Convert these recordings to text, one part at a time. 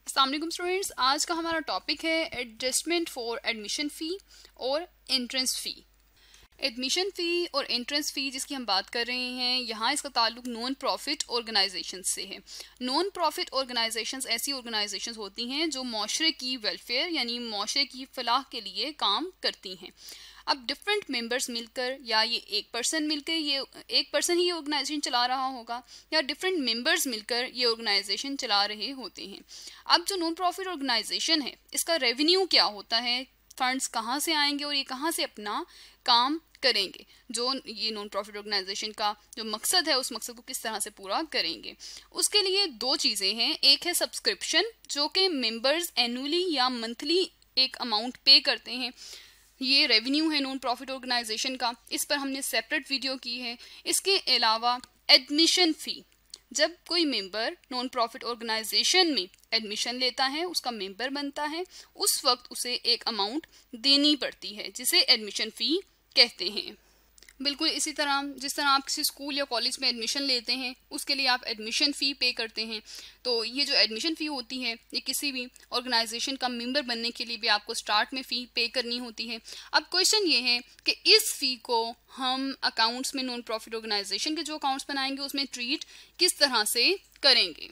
अस्सलाम वालेकुम स्टूडेंट्स, आज का हमारा टॉपिक है एडजस्टमेंट फॉर एडमिशन फ़ी और एंट्रेंस फ़ी। एडमिशन फ़ी और एंट्रेंस फ़ी जिसकी हम बात कर रहे हैं, यहाँ इसका ताल्लुक नॉन प्रॉफिट ऑर्गेनाइजेशन से है। नॉन प्रॉफिट ऑर्गेनाइजेशंस ऐसी ऑर्गेनाइजेशंस होती हैं जो माशरे की वेलफेयर यानी माशरे की फलाह के लिए काम करती हैं। अब डिफरेंट मेंबर्स मिलकर या ये एक पर्सन मिलकर ये एक पर्सन ही ऑर्गेनाइजेशन चला रहा होगा या डिफरेंट मेंबर्स मिलकर ये ऑर्गेनाइजेशन चला रहे होते हैं। अब जो नॉन प्रॉफिट ऑर्गेनाइजेशन है इसका रेवेन्यू क्या होता है, फंड्स कहाँ से आएंगे और ये कहाँ से अपना काम करेंगे, जो ये नॉन प्रॉफिट ऑर्गेनाइजेशन का जो मकसद है उस मकसद को किस तरह से पूरा करेंगे। उसके लिए दो चीज़ें हैं, एक है सब्सक्रिप्शन जो कि मेंबर्स एनुअली या मंथली एक अमाउंट पे करते हैं, ये रेवेन्यू है नॉन प्रॉफिट ऑर्गेनाइजेशन का, इस पर हमने सेपरेट वीडियो की है। इसके अलावा एडमिशन फ़ी, जब कोई मेंबर नॉन प्रॉफिट ऑर्गेनाइजेशन में एडमिशन लेता है, उसका मेंबर बनता है, उस वक्त उसे एक अमाउंट देनी पड़ती है जिसे एडमिशन फ़ी कहते हैं। बिल्कुल इसी तरह जिस तरह आप किसी स्कूल या कॉलेज में एडमिशन लेते हैं उसके लिए आप एडमिशन फ़ी पे करते हैं, तो ये जो एडमिशन फ़ी होती है ये किसी भी ऑर्गेनाइजेशन का मेंबर बनने के लिए भी आपको स्टार्ट में फ़ी पे करनी होती है। अब क्वेश्चन ये है कि इस फ़ी को हम अकाउंट्स में नॉन प्रॉफिट ऑर्गेनाइजेशन के जो अकाउंट्स बनाएंगे उसमें ट्रीट किस तरह से करेंगे।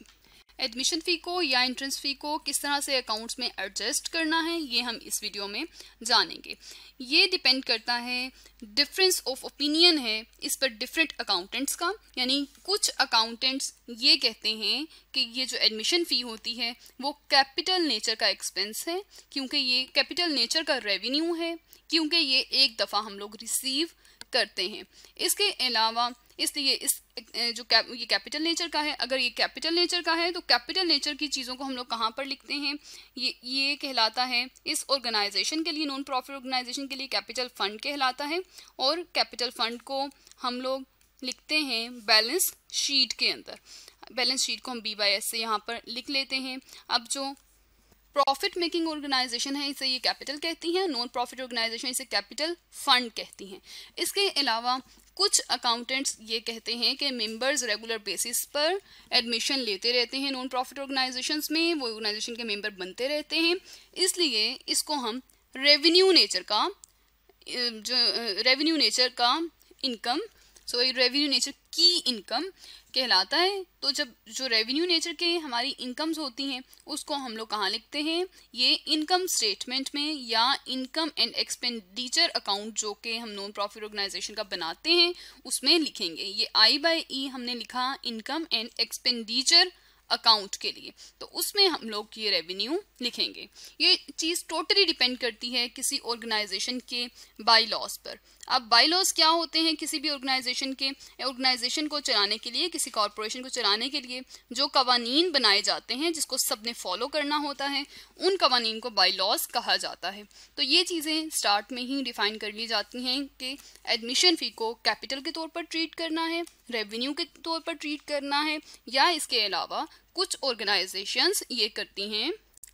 एडमिशन फ़ी को या एंट्रेंस फ़ी को किस तरह से अकाउंट्स में एडजस्ट करना है ये हम इस वीडियो में जानेंगे। ये डिपेंड करता है, डिफरेंस ऑफ ओपिनियन है इस पर डिफरेंट अकाउंटेंट्स का, यानी कुछ अकाउंटेंट्स ये कहते हैं कि ये जो एडमिशन फ़ी होती है वो कैपिटल नेचर का एक्सपेंस है, क्योंकि ये कैपिटल नेचर का रेवेन्यू है, क्योंकि ये एक दफ़ा हम लोग रिसीव करते हैं। इसके अलावा इसलिए इस जो ये कैपिटल नेचर का है, अगर ये कैपिटल नेचर का है तो कैपिटल नेचर की चीज़ों को हम लोग कहाँ पर लिखते हैं, ये कहलाता है इस ऑर्गेनाइजेशन के लिए, नॉन प्रॉफिट ऑर्गेनाइजेशन के लिए कैपिटल फंड कहलाता है, और कैपिटल फंड को हम लोग लिखते हैं बैलेंस शीट के अंदर। बैलेंस शीट को हम B/S से यहाँ पर लिख लेते हैं। अब जो प्रॉफिट मेकिंग ऑर्गेनाइजेशन है इसे ये कैपिटल कहती हैं, नॉन प्रॉफिट ऑर्गेनाइजेशन इसे कैपिटल फंड कहती हैं। इसके अलावा कुछ अकाउंटेंट्स ये कहते हैं कि मेंबर्स रेगुलर बेसिस पर एडमिशन लेते रहते हैं नॉन प्रॉफिट ऑर्गेनाइजेशंस में, वो ऑर्गेनाइजेशन के मेंबर बनते रहते हैं, इसलिए इसको हम रेवेन्यू नेचर का इनकम, रेवेन्यू नेचर की इनकम कहलाता है। तो जब जो रेवेन्यू नेचर के हमारी इनकम्स होती हैं उसको हम लोग कहाँ लिखते हैं, ये इनकम स्टेटमेंट में या इनकम एंड एक्सपेंडिचर अकाउंट जो कि हम नॉन प्रॉफिट ऑर्गेनाइजेशन का बनाते हैं उसमें लिखेंगे। ये I/E हमने लिखा इनकम एंड एक्सपेंडिचर अकाउंट के लिए, तो उसमें हम लोग ये रेवेन्यू लिखेंगे। ये चीज़ टोटली डिपेंड करती है किसी ऑर्गेनाइजेशन के बाई लॉज पर। अब बाई लॉज क्या होते हैं, किसी भी ऑर्गेनाइजेशन को चलाने के लिए, किसी कॉरपोरेशन को चलाने के लिए जो कवानीन बनाए जाते हैं जिसको सबने फॉलो करना होता है, उन कवानीन को बाई लॉज कहा जाता है। तो ये चीज़ें स्टार्ट में ही डिफाइन कर ली जाती हैं कि एडमिशन फ़ी को कैपिटल के तौर पर ट्रीट करना है, रेवेन्यू के तौर पर ट्रीट करना है, या इसके अलावा कुछ ऑर्गेनाइजेशंस ये करती हैं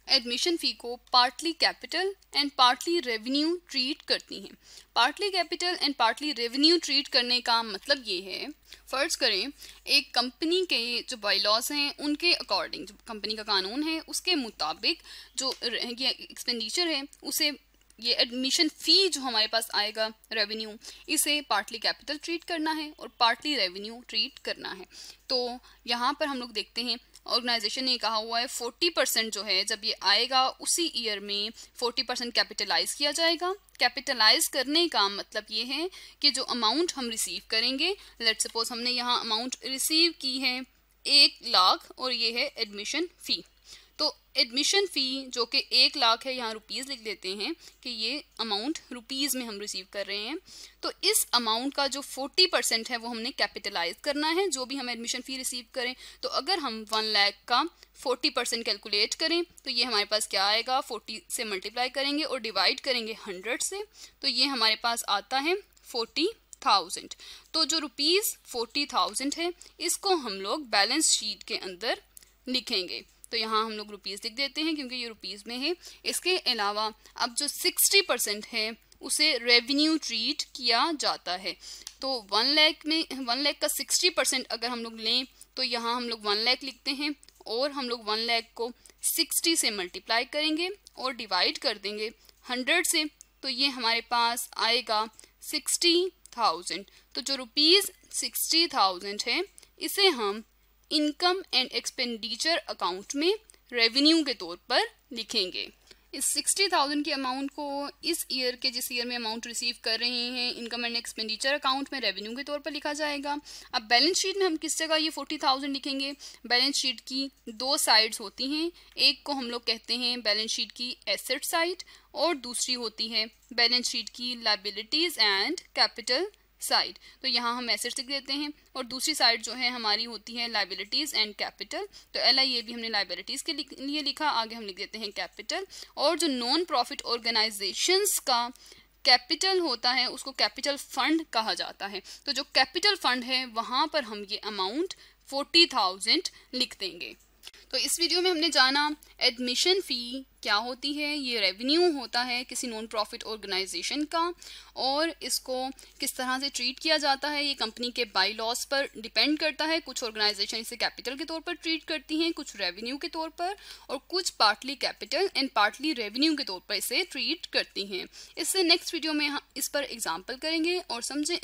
एडमिशन फ़ी को partly capital and partly revenue treat करती हैं। Partly capital and partly revenue treat करने का मतलब ये है, फ़र्ज़ करें एक कंपनी के जो बायलॉज हैं उनके अकॉर्डिंग, जो कंपनी का कानून है उसके मुताबिक जो ये एक्सपेंडिचर है उसे, ये एडमिशन फ़ी जो हमारे पास आएगा रेवेन्यू, इसे पार्टली कैपिटल ट्रीट करना है और पार्टली रेवेन्यू ट्रीट करना है। तो यहाँ पर हम लोग देखते हैं ऑर्गेनाइजेशन ने कहा हुआ है 40% जो है जब ये आएगा उसी ईयर में 40% कैपिटलाइज किया जाएगा। कैपिटलाइज करने का मतलब ये है कि जो अमाउंट हम रिसीव करेंगे, लेट्स सपोज हमने यहाँ अमाउंट रिसीव की है 1 लाख और ये है एडमिशन फ़ी, तो एडमिशन फ़ी जो कि 1 लाख है, यहाँ रुपीज़ लिख देते हैं कि ये अमाउंट रुपीज़ में हम रिसीव कर रहे हैं, तो इस अमाउंट का जो 40% है वो हमने कैपिटलाइज करना है जो भी हम एडमिशन फ़ी रिसीव करें। तो अगर हम 1 लाख का 40% कैलकुलेट करें तो ये हमारे पास क्या आएगा, 40 से मल्टीप्लाई करेंगे और डिवाइड करेंगे 100 से, तो ये हमारे पास आता है 40,000। तो जो रुपीज़ 40,000 है इसको हम लोग बैलेंस शीट के अंदर लिखेंगे, तो यहाँ हम लोग रुपीज़ लिख देते हैं क्योंकि ये रुपीज़ में है। इसके अलावा अब जो 60% है उसे रेवेन्यू ट्रीट किया जाता है, तो 1 लाख का 60% अगर हम लोग लें तो यहाँ हम लोग 1 लाख लिखते हैं और हम लोग 1 लाख को 60 से मल्टीप्लाई करेंगे और डिवाइड कर देंगे 100 से, तो ये हमारे पास आएगा 60,000। तो जो ₹60,000 है इसे हम इनकम एंड एक्सपेंडिचर अकाउंट में रेवेन्यू के तौर पर लिखेंगे। इस 60,000 के अमाउंट को इस ईयर के जिस ईयर में अमाउंट रिसीव कर रहे हैं इनकम एंड एक्सपेंडिचर अकाउंट में रेवेन्यू के तौर पर लिखा जाएगा। अब बैलेंस शीट में हम किस जगह ये 40,000 लिखेंगे? बैलेंस शीट की 2 साइड्स होती हैं, एक को हम लोग कहते हैं बैलेंस शीट की एसेट साइड और दूसरी होती है बैलेंस शीट की लायबिलिटीज एंड कैपिटल साइड। तो यहाँ हम एसेट्स लिख देते हैं और दूसरी साइड जो है हमारी होती है लायबिलिटीज एंड कैपिटल। तो LIA भी हमने लायबिलिटीज के लिए लिखा, आगे हम लिख देते हैं कैपिटल। और जो नॉन प्रॉफिट ऑर्गेनाइजेशंस का कैपिटल होता है उसको कैपिटल फंड कहा जाता है। तो जो कैपिटल फंड है वहां पर हम ये अमाउंट 40,000 लिख देंगे। तो इस वीडियो में हमने जाना एडमिशन फ़ी क्या होती है, ये रेवेन्यू होता है किसी नॉन प्रॉफिट ऑर्गेनाइजेशन का और इसको किस तरह से ट्रीट किया जाता है ये कंपनी के बाई लॉस पर डिपेंड करता है। कुछ ऑर्गेनाइजेशन इसे कैपिटल के तौर पर ट्रीट करती हैं, कुछ रेवेन्यू के तौर पर और कुछ partly capital and partly revenue के तौर पर इसे ट्रीट करती हैं। इससे नेक्स्ट वीडियो में हम इस पर एग्जाम्पल करेंगे और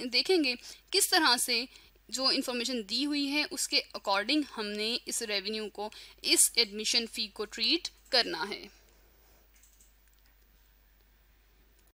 देखेंगे किस तरह से जो इन्फॉर्मेशन दी हुई है उसके अकॉर्डिंग हमने इस रेवेन्यू को, इस एडमिशन फ़ी को ट्रीट करना है।